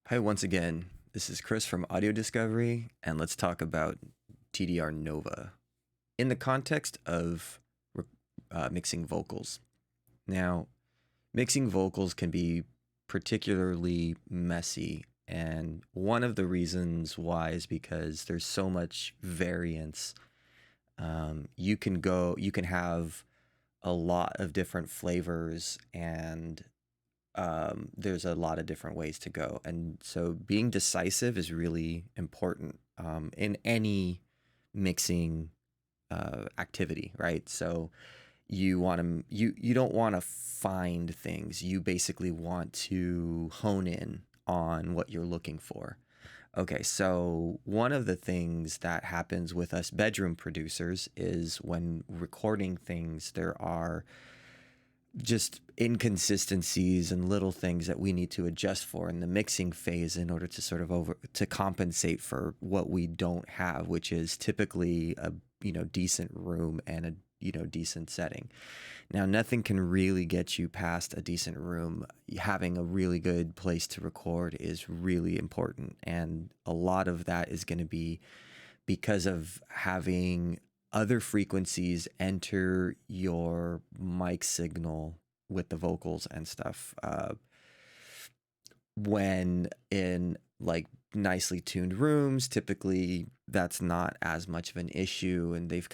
Hi, once again. This is Chris from Audio Discovery, and let's talk about TDR Nova in the context of mixing vocals. Now, mixing vocals can be particularly messy, and one of the reasons why is because there's so much variance. You can have a lot of different flavors and there's a lot of different ways to go. And so being decisive is really important in any mixing activity, right? So you don't want to find things. You basically want to hone in on what you're looking for. Okay, so one of the things that happens with us bedroom producers is when recording things, there are just inconsistencies and little things that we need to adjust for in the mixing phase in order to sort of to compensate for what we don't have, which is typically a decent room and a decent setting. Now, nothing can really get you past a decent room. Having a really good place to record is really important, and a lot of that is going to be because of having other frequencies enter your mic signal with the vocals and stuff. When in like nicely tuned rooms, typically that's not as much of an issue, and they've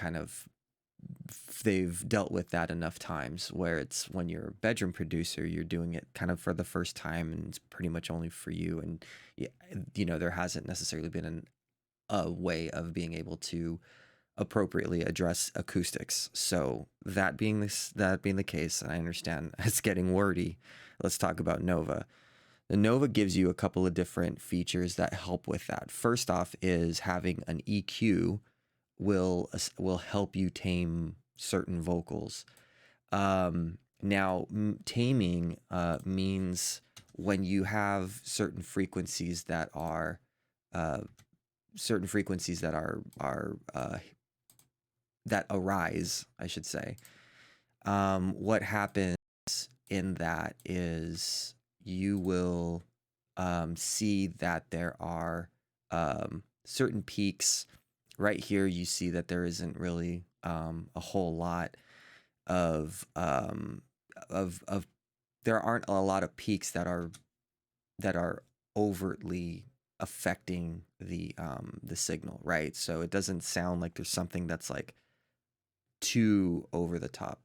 dealt with that enough times where it's when you're a bedroom producer, you're doing it kind of for the first time and it's pretty much only for you. And there hasn't necessarily been a way of being able to appropriately address acoustics. So that being the case, and I understand it's getting wordy, let's talk about Nova. The Nova gives you a couple of different features that help with that. First off is having an EQ will help you tame certain vocals. Now, taming means when you have certain frequencies that are that arise, I should say. What happens in that is you will see that there are certain peaks. Right here, you see that there isn't really a whole lot of there aren't a lot of peaks that are overtly affecting the signal, right? So it doesn't sound like there's something that's like too over the top.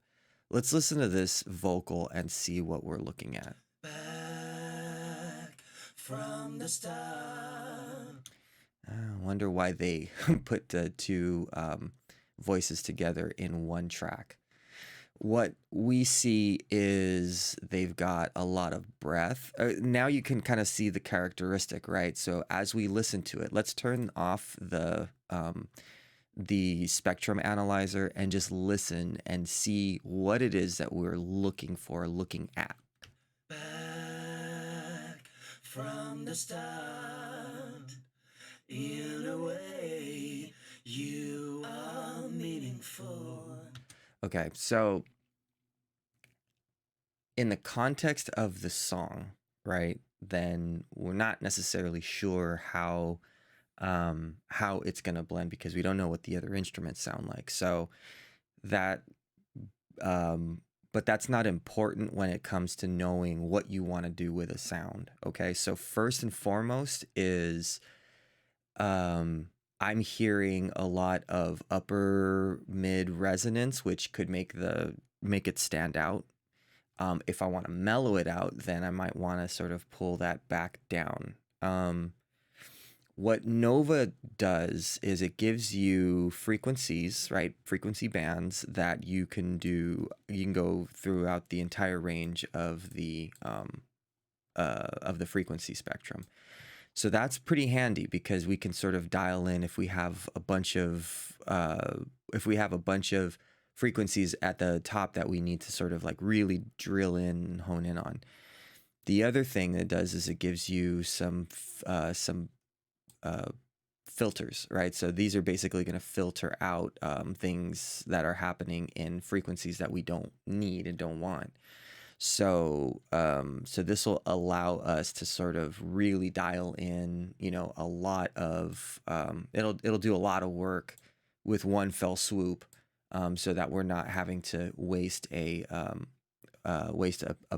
Let's listen to this vocal and see what we're looking at. Back from the start. I wonder why they put the two voices together in one track. What we see is they've got a lot of breath. Now you can kind of see the characteristic, right? So as we listen to it, let's turn off the spectrum analyzer and just listen and see what it is that we're looking at. Back from the start, in a way you are meaningful. Okay, so in the context of the song, right, then we're not necessarily sure how it's going to blend because we don't know what the other instruments sound like. So that, but that's not important when it comes to knowing what you want to do with a sound. Okay, so first and foremost is I'm hearing a lot of upper mid resonance, which could make it stand out. If I want to mellow it out, then I might want to sort of pull that back down. What Nova does is it gives you frequencies, right? Frequency bands that you can do. You can go throughout the entire range of the frequency spectrum. So that's pretty handy because we can sort of dial in if we have a bunch of frequencies at the top that we need to sort of like really drill in and hone in on. The other thing that it does is it gives you some filters, right? So these are basically going to filter out things that are happening in frequencies that we don't need and don't want. So, so this will allow us to sort of really dial in, you know, a lot of, it'll do a lot of work with one fell swoop, so that we're not having to waste a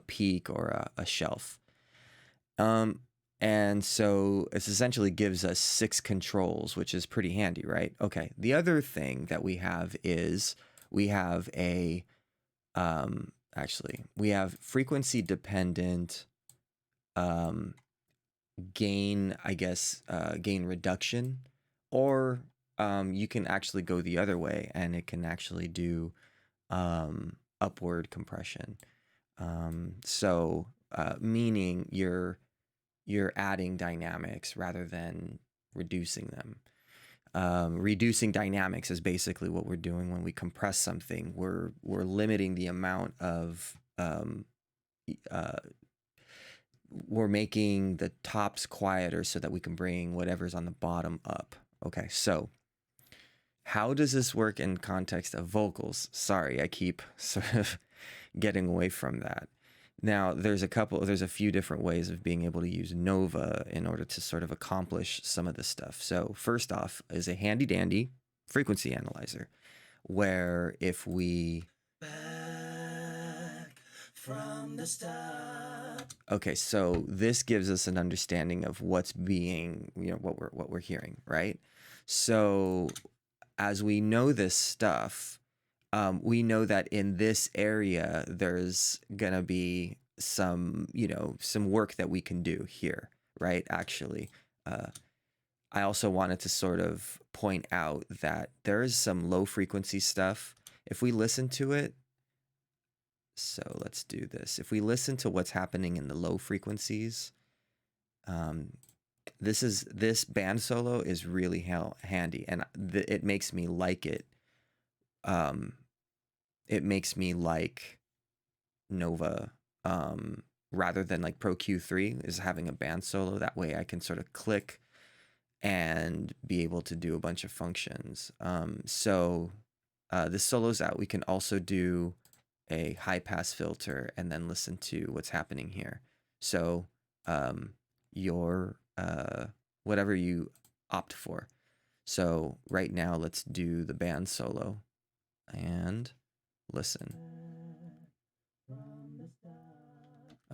peak or a shelf. And so it essentially gives us 6 controls, which is pretty handy, right? Okay. The other thing that we have is we have actually we have frequency dependent gain, I guess, gain reduction, or you can actually go the other way and it can actually do upward compression. So meaning you're adding dynamics rather than reducing them. Reducing dynamics is basically what we're doing when we compress something. We're limiting the amount of we're making the tops quieter so that we can bring whatever's on the bottom up. Okay, so how does this work in context of vocals? Sorry, I keep sort of getting away from that. Now, there's a few different ways of being able to use Nova in order to sort of accomplish some of this stuff. So first off is a handy dandy frequency analyzer, where if we back from the start. Okay, so this gives us an understanding of what's being, you know, what we're hearing, right? So as we know this stuff, we know that in this area, there's going to be some, you know, some work that we can do here, right? Actually, I also wanted to sort of point out that there is some low frequency stuff. If we listen to it, so let's do this. If we listen to what's happening in the low frequencies, this band solo is really handy, and it makes me like it. It makes me like Nova rather than like Pro Q3 is having a band solo. That way I can sort of click and be able to do a bunch of functions. So this solo's out. We can also do a high pass filter and then listen to what's happening here. So your whatever you opt for. So right now let's do the band solo and listen.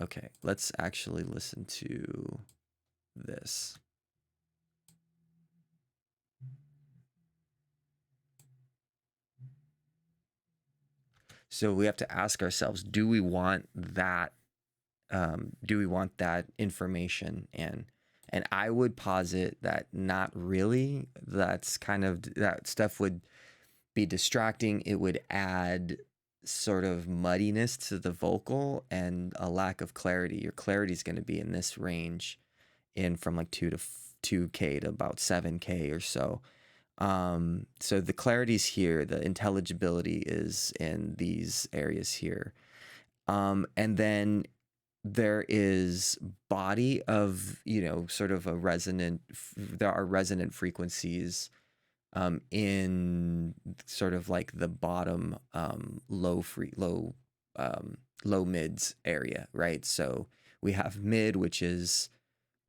Okay, let's actually listen to this. So we have to ask ourselves, do we want that? Do we want that information in? And I would posit that not really. That's kind of, that stuff would be distracting. It would add sort of muddiness to the vocal and a lack of clarity. Your clarity is going to be in this range, in from like 2K to about 7K or so. So the clarity's here, the intelligibility is in these areas here. And then there is body of, you know, sort of a resonant, there are resonant frequencies in sort of like the bottom low mids area, right? So we have mid, which is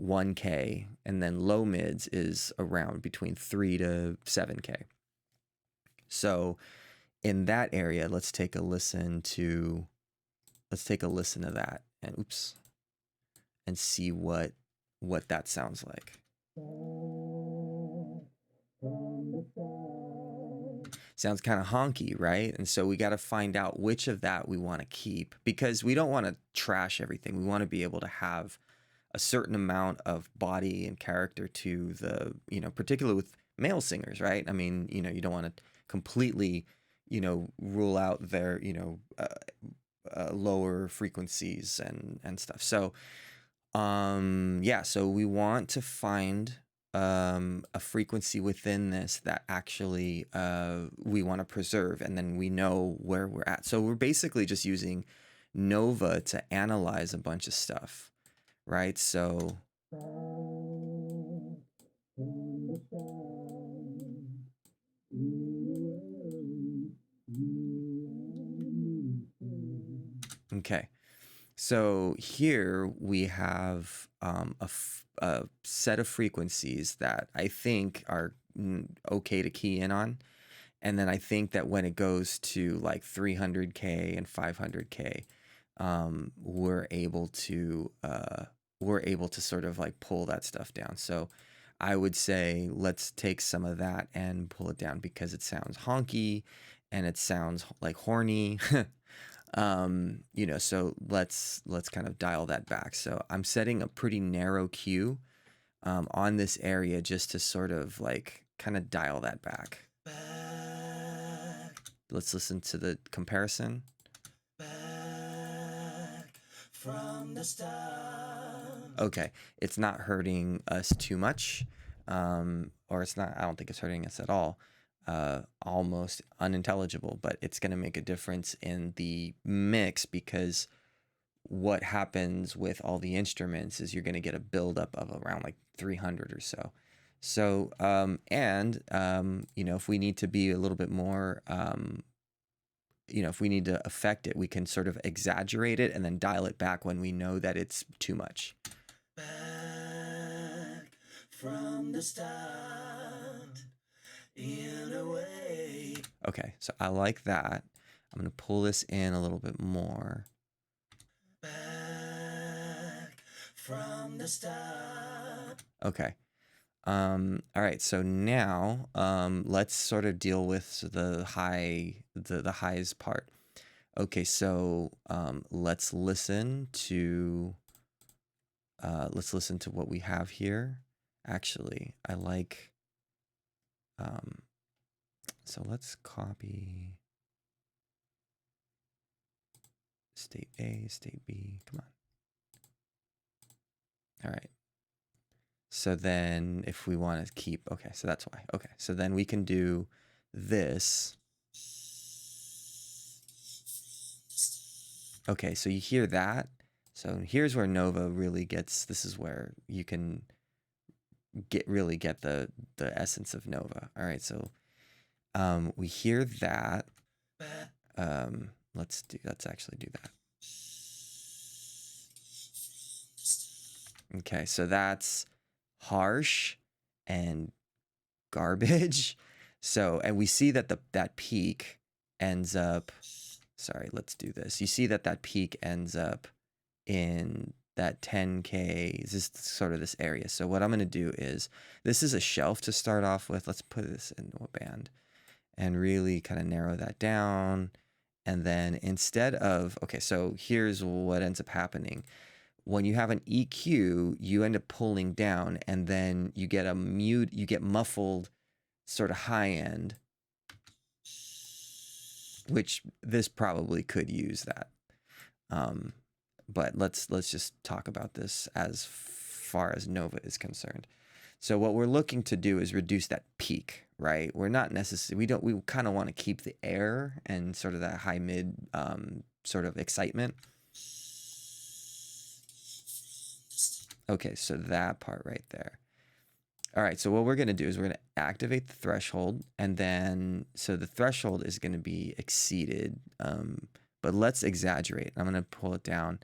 1K, and then low mids is around between 3 to 7K. So in that area, let's take a listen to that, and oops, and see what that sounds like. Sounds kind of honky, right? And so we got to find out which of that we want to keep, because we don't want to trash everything. We want to be able to have a certain amount of body and character to the, you know, particularly with male singers, right? I mean, you know, you don't want to completely, you know, rule out their, you know, lower frequencies and stuff. So, yeah, so we want to find a frequency within this that actually we want to preserve, and then we know where we're at. So we're basically just using Nova to analyze a bunch of stuff, right? So okay, So here we have a set of frequencies that I think are okay to key in on. And then I think that when it goes to like 300K and 500K, we're able to sort of like pull that stuff down. So I would say let's take some of that and pull it down because it sounds honky and it sounds like horny. You know, so let's kind of dial that back. So I'm setting a pretty narrow cue on this area just to sort of like kind of dial that back. Let's listen to the comparison. From the start. Okay, it's not hurting us too much, or it's not. I don't think it's hurting us at all. Almost unintelligible, but it's going to make a difference in the mix because what happens with all the instruments is you're going to get a buildup of around like 300 or so. So, you know, if we need to be a little bit more, you know, if we need to affect it, we can sort of exaggerate it and then dial it back when we know that it's too much. Back from the start, in a way. Okay, so I like that. I'm going to pull this in a little bit more. Back from the start. Okay. All right, so now let's sort of deal with the highs part. Okay, so let's listen to what we have here. Actually, I like so let's copy state A, state B. Come on. All right. So then if we want to keep, okay, so that's why. Okay, so then we can do this. Okay, so you hear that. So here's where Nova really gets, this is where you can really get the essence of Nova. All right, so we hear that. Let's actually do that. Okay, so that's harsh and garbage. So, and we see that that peak ends up, sorry, let's do this. You see that peak ends up in that 10K, is this sort of this area. So what I'm going to do is, this is a shelf to start off with. Let's put this into a band and really kind of narrow that down. And then instead of, okay, so here's what ends up happening. When you have an EQ, you end up pulling down and then you get you get muffled sort of high end, which this probably could use that. But let's just talk about this as far as Nova is concerned. So what we're looking to do is reduce that peak, right? We're not necessarily, we kind of want to keep the air and sort of that high mid sort of excitement. Okay, so that part right there. All right, so what we're going to do is we're going to activate the threshold, and then, so the threshold is going to be exceeded, but let's exaggerate. I'm going to pull it down.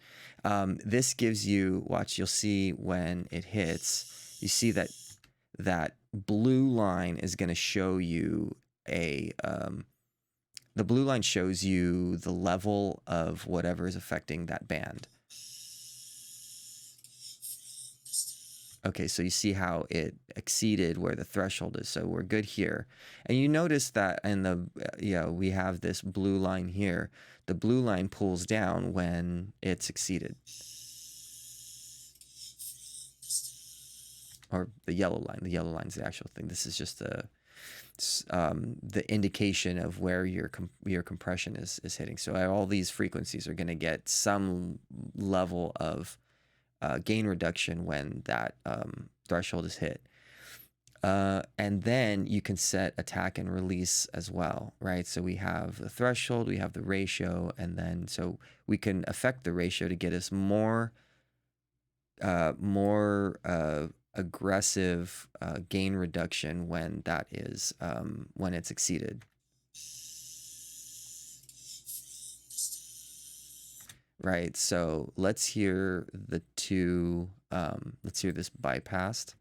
This gives you, watch, you'll see when it hits, you see that blue line is going to show you the blue line shows you the level of whatever is affecting that band. Okay, so you see how it exceeded where the threshold is, so we're good here. And you notice that in the, we have this blue line here. The blue line pulls down when it's exceeded. Or the yellow line is the actual thing. This is just the indication of where your compression is hitting. So all these frequencies are going to get some level of gain reduction when that threshold is hit. And then you can set attack and release as well, right? So we have the threshold, we have the ratio, and then so we can affect the ratio to get us more aggressive gain reduction when that is when it's exceeded. right? So let's hear the two, let's hear this bypassed.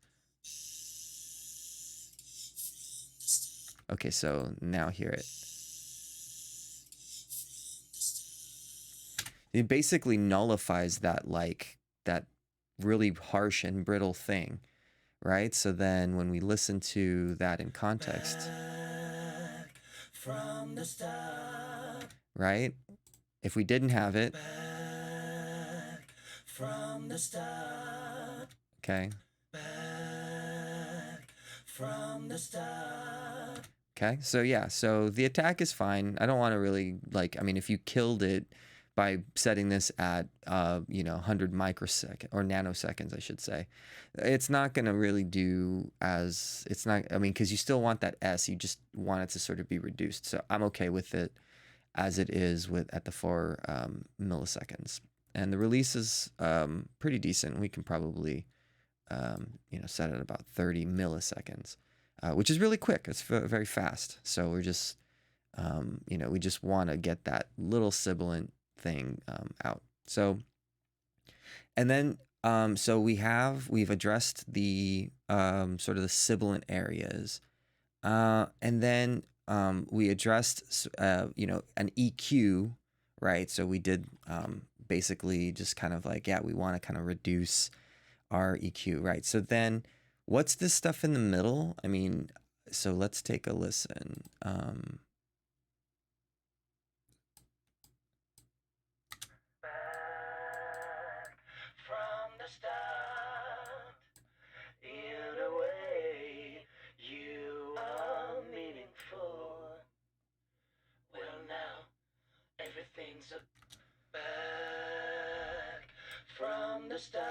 Okay, so now hear it. It basically nullifies that, like, that really harsh and brittle thing, right? So then when we listen to that in context, back from the start, right? If we didn't have it, back from the start, okay? Back from the start. Okay, so yeah, so the attack is fine. I don't want to really, like, I mean, if you killed it by setting this at, 100 microsecond or nanoseconds, I should say, it's not going to really do as, it's not, I mean, because you still want that S, you just want it to sort of be reduced. So I'm okay with it as it is at the 4 milliseconds. And the release is pretty decent. We can probably, set it at about 30 milliseconds. Which is really quick. It's very fast. So we're just, we just want to get that little sibilant thing out. So, and then, so we've addressed the sort of the sibilant areas, and then we addressed, an EQ, right? So we did basically just kind of like, yeah, we want to kind of reduce our EQ, right? So then, what's this stuff in the middle? I mean, so let's take a listen. Back from the start, in a way, you are meaningful. Well, now, everything's back from the start.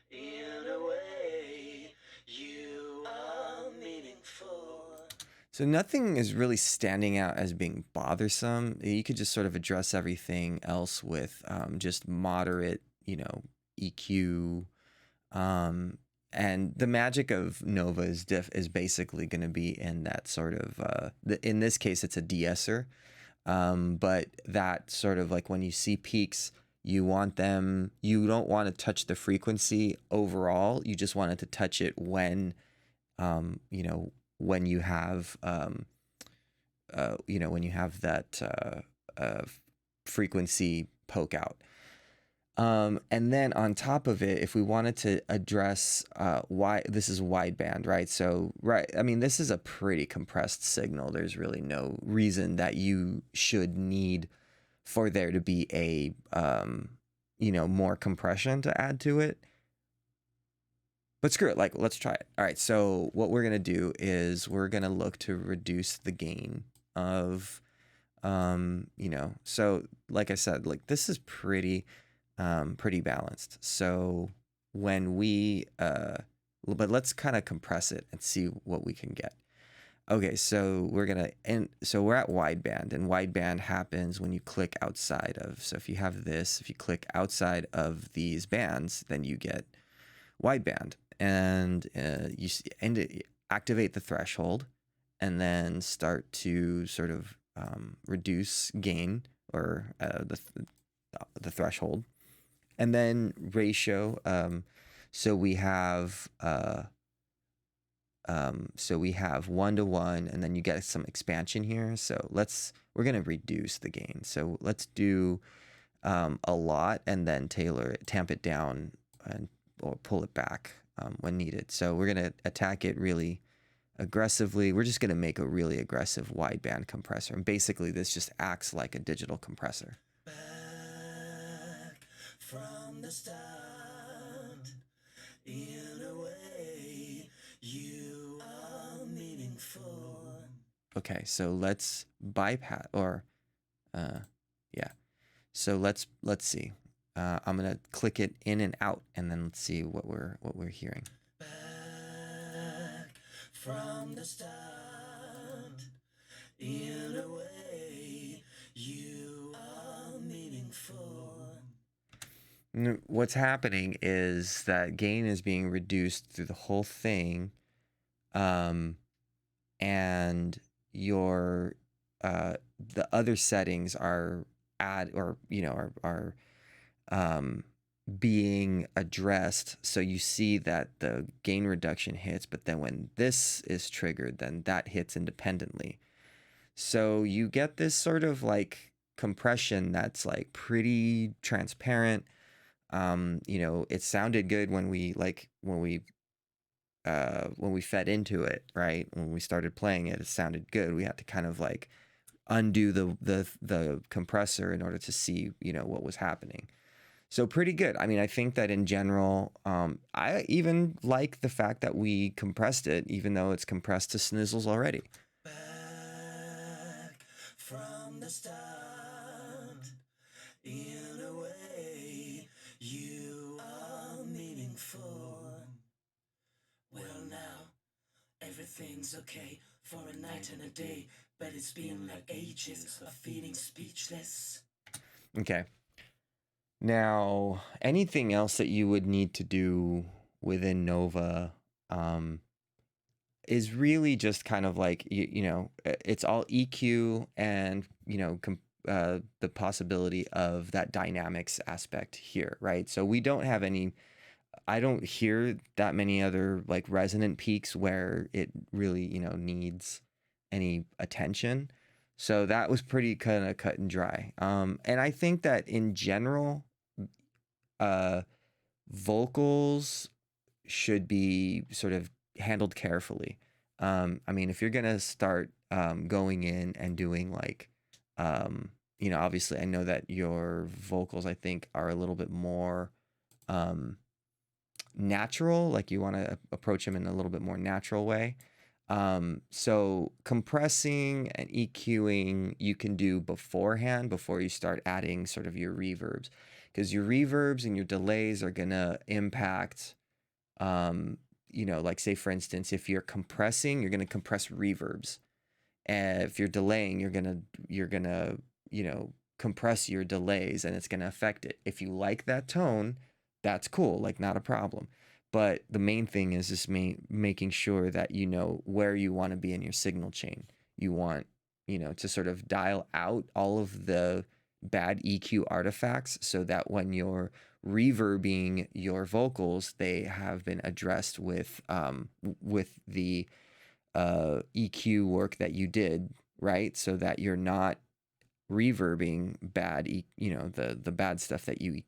In a way, you are meaningful. So nothing is really standing out as being bothersome. You could just sort of address everything else with just moderate, EQ. And the magic of Nova is basically going to be in that sort of, in this case, it's a de-esser. But that sort of like when you see peaks, you don't want to touch the frequency overall. You just want it to touch it when, when you have, when you have that frequency poke out. And then on top of it, if we wanted to address why this is wideband, right? So, right, I mean, this is a pretty compressed signal. There's really no reason that you should need for there to be a, more compression to add to it. But screw it, like, let's try it. All right, so what we're going to do is we're going to look to reduce the gain of, so like I said, like this is pretty balanced. So when we, but let's kind of compress it and see what we can get. Okay, so we're at wideband, and wideband happens when you click outside of, so if you have this, if you click outside of these bands, then you get wideband, and activate the threshold, and then start to sort of reduce gain, or the threshold. And then ratio, so we have 1 to 1, and then you get some expansion here. So we're gonna reduce the gain. So let's do a lot, and then tamp it down, or pull it back when needed. So we're gonna attack it really aggressively. We're just gonna make a really aggressive wideband compressor, and basically this just acts like a digital compressor. From the start, in a way, you are meaningful. Okay, so let's bypass, or, yeah. So let's see. I'm gonna click it in and out, and then let's see what we're hearing. Back from the start, in a way, you are meaningful. What's happening is that gain is being reduced through the whole thing, and your the other settings are being addressed. So you see that the gain reduction hits, but then when this is triggered, then that hits independently. So you get this sort of like compression that's like pretty transparent. It sounded good when we fed into it, right? When we started playing it, it sounded good. We had to kind of like undo the compressor in order to see, what was happening. So pretty good. I mean, I think that in general, I even like the fact that we compressed it, even though it's compressed to snizzles already. Back from the start, in a way you are meaningful. Well, now everything's okay for a night and a day, but it's been like ages of feeling speechless. Okay. Now, anything else that you would need to do within Nova is really just kind of like, it's all EQ and, the possibility of that dynamics aspect here, right? So we don't have I don't hear that many other like resonant peaks where it really, needs any attention. So that was pretty kind of cut and dry. And I think that in general, vocals should be sort of handled carefully. I mean, if you're gonna start going in and doing like, obviously, I know that your vocals, I think, are a little bit more natural. Like you want to approach them in a little bit more natural way. So compressing and EQing you can do beforehand before you start adding sort of your reverbs, because your reverbs and your delays are gonna impact, like say for instance, if you're compressing, you're gonna compress reverbs, and if you're delaying, you're gonna compress your delays, and it's gonna affect it. If you like that tone, that's cool, like not a problem. But the main thing is just making sure that you know where you want to be in your signal chain. You want, to sort of dial out all of the bad EQ artifacts so that when you're reverbing your vocals, they have been addressed with the EQ work that you did, right? So that you're not reverbing bad, the bad stuff that you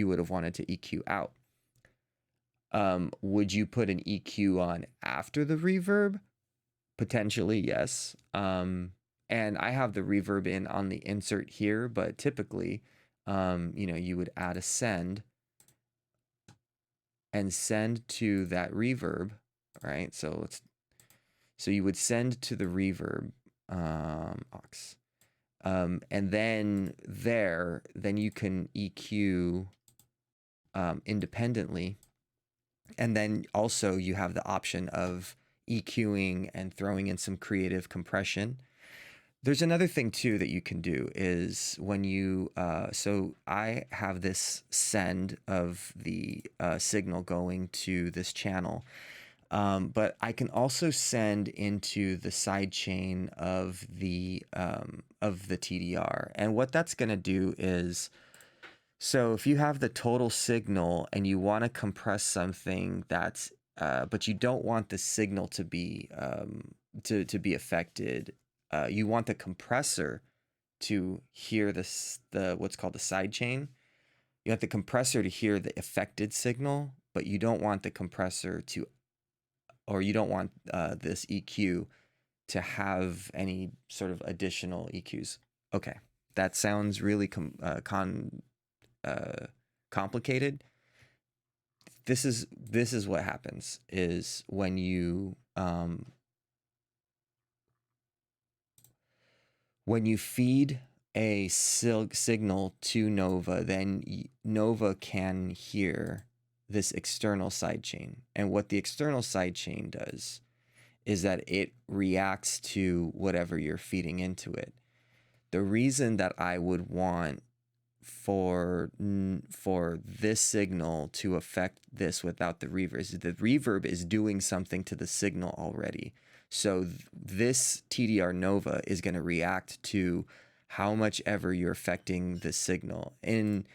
would have wanted to EQ out. Would you put an EQ on after the reverb? Potentially, yes. And I have the reverb in on the insert here, but typically, you would add a send and send to that reverb, right? So you would send to the reverb, aux. And then you can EQ independently. And then also you have the option of EQing and throwing in some creative compression. There's another thing too that you can do is when you, so I have this send of the signal going to this channel. But I can also send into the side chain of the TDR. And what that's going to do is, so if you have the total signal and you want to compress something that's, but you don't want the signal to be to be affected, you want the compressor to hear the what's called the side chain. You want the compressor to hear the affected signal, but you don't want the compressor to, or you don't want this EQ to have any sort of additional EQs. Okay, that sounds really complicated. This is what happens is when you feed a signal to Nova, then Nova can hear this external sidechain. And what the external sidechain does is that it reacts to whatever you're feeding into it. The reason that I would want for this signal to affect this without the reverb is the reverb is doing something to the signal already. So this TDR Nova is going to react to how much ever you're affecting the signal. In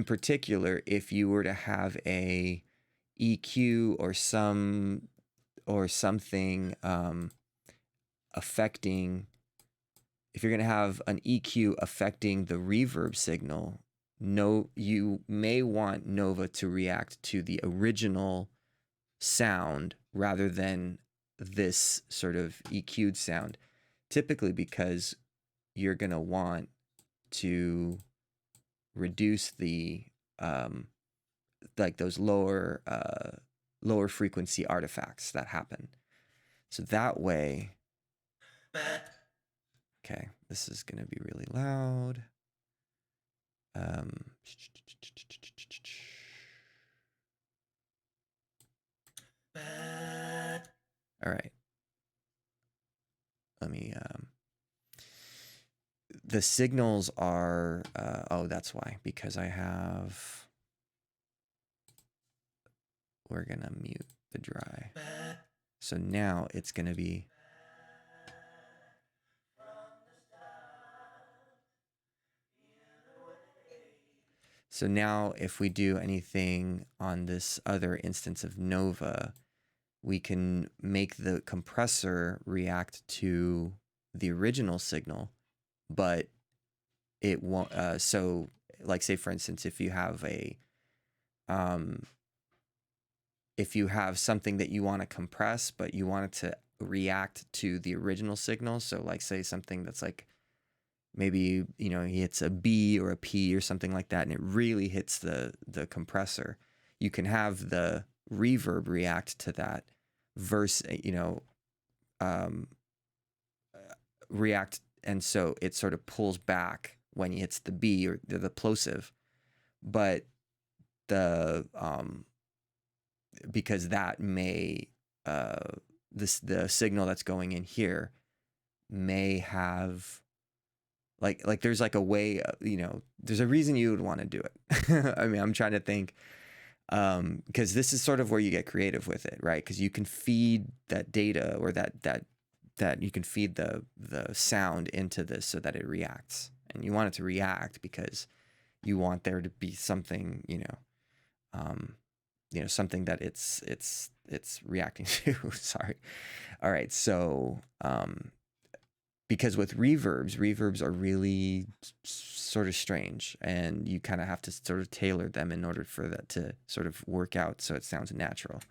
particular, if you were to have a EQ or something affecting, if you're going to have an EQ affecting the reverb signal, you may want Nova to react to the original sound rather than this sort of EQ'd sound, typically because you're going to want to reduce the like those lower frequency artifacts that happen. So that way, okay, this is going to be really loud. All right. Let me, the signals are, oh, that's why, because we're going to mute the dry. So now it's going to be, so now if we do anything on this other instance of Nova, we can make the compressor react to the original signal, but it won't. So, like, say for instance, if you have something that you want to compress, but you want it to react to the original signal. So, like, say something that's like maybe he hits a B or a P or something like that, and it really hits the compressor. You can have the reverb react to that. React, and so it sort of pulls back when he hits the B or the plosive, but the because that may the signal that's going in here may have like there's like a way, there's a reason you would want to do it. I mean, I'm trying to think. Because this is sort of where you get creative with it, right? Because you can feed that data, or that you can feed the sound into this so that it reacts, and you want it to react because you want there to be something, something that it's reacting to. Sorry. All right. So, because with reverbs are really sort of strange, and you kind of have to sort of tailor them in order for that to sort of work out so it sounds natural.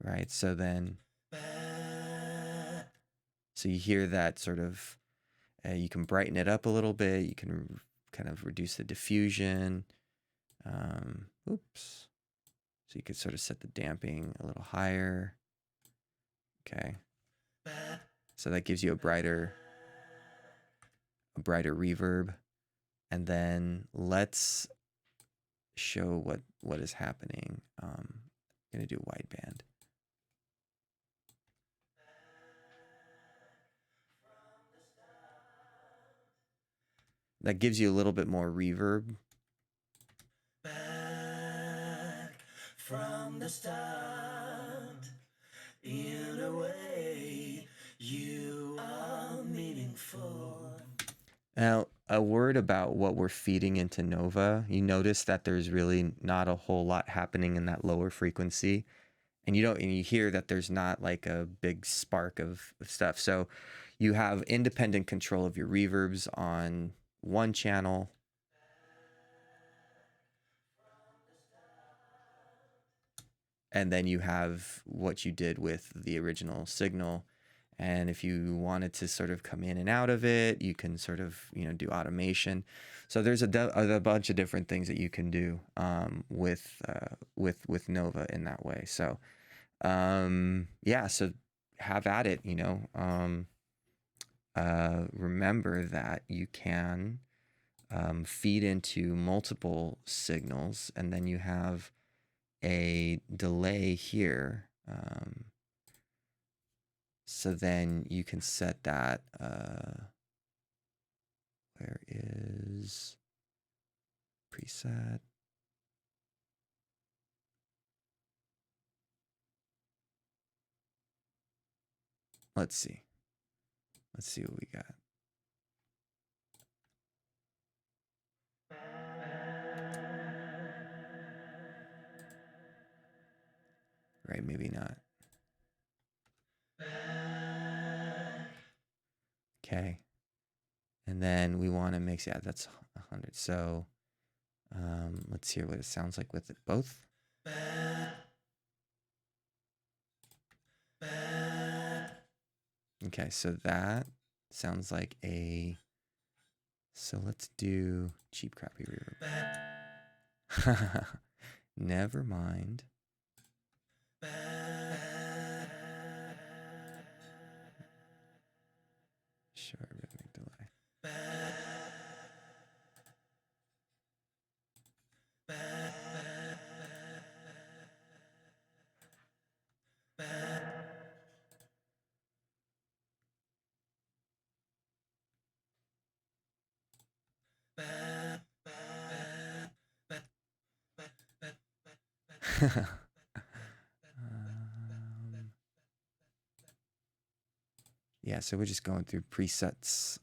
Right, so then, so you hear that sort of, you can brighten it up a little bit, you can kind of reduce the diffusion. Oops. So you could sort of set the damping a little higher. Okay. So that gives you a brighter reverb. And then let's show what is happening. I'm going to do wideband. That gives you a little bit more reverb. Back from the start, in a way, you are meaningful. Now, a word about what we're feeding into Nova. You notice that there's really not a whole lot happening in that lower frequency. And you hear that there's not like a big spark of stuff. So you have independent control of your reverbs on one channel. And then you have what you did with the original signal. And if you wanted to sort of come in and out of it, you can sort of, do automation. So there's a bunch of different things that you can do with Nova in that way. So yeah, so have at it. Remember that you can feed into multiple signals, and then you have a delay here. So then you can set that, where is preset? let's see. Let's see what we got. Right, maybe not. Okay. And then we want to mix, yeah, that's 100. So let's hear what it sounds like with it both. Okay, so that sounds like a, so let's do cheap crappy reverb. Never mind. Sure, rhythmic delay. Yeah, so we're just going through presets.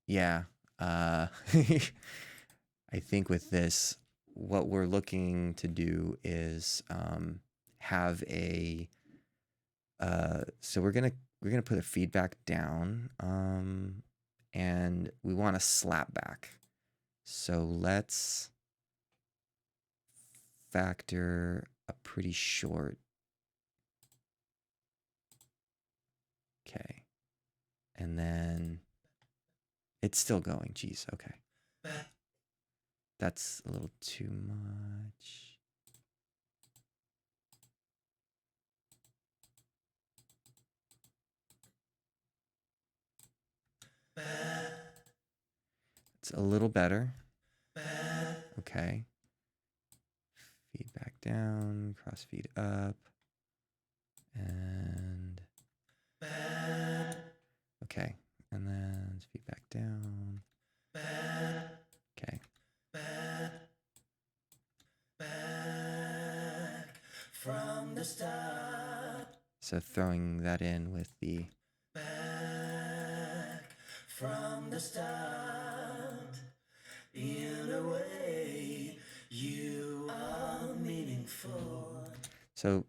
Yeah, I think with this, what we're looking to do is have a. So we're gonna put a feedback down, and we want to slap back. So let's factor a pretty short. Okay, and then it's still going. Geez, okay. That's a little too much. It's a little better. Okay. Feedback down, crossfeed up, and okay, and then feedback down. Okay. From the start. So throwing that in with the from the start, in a way you are meaningful. So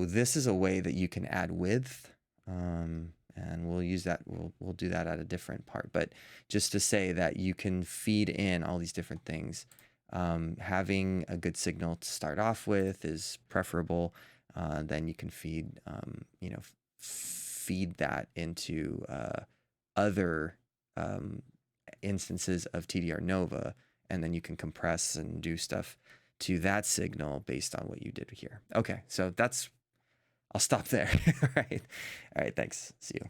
this is a way that you can add width, and we'll use that. We'll do that at a different part. But just to say that you can feed in all these different things. Having a good signal to start off with is preferable. Then you can feed, feed that into other instances of TDR Nova, and then you can compress and do stuff to that signal based on what you did here. Okay, so that's, I'll stop there. All right, thanks. See you.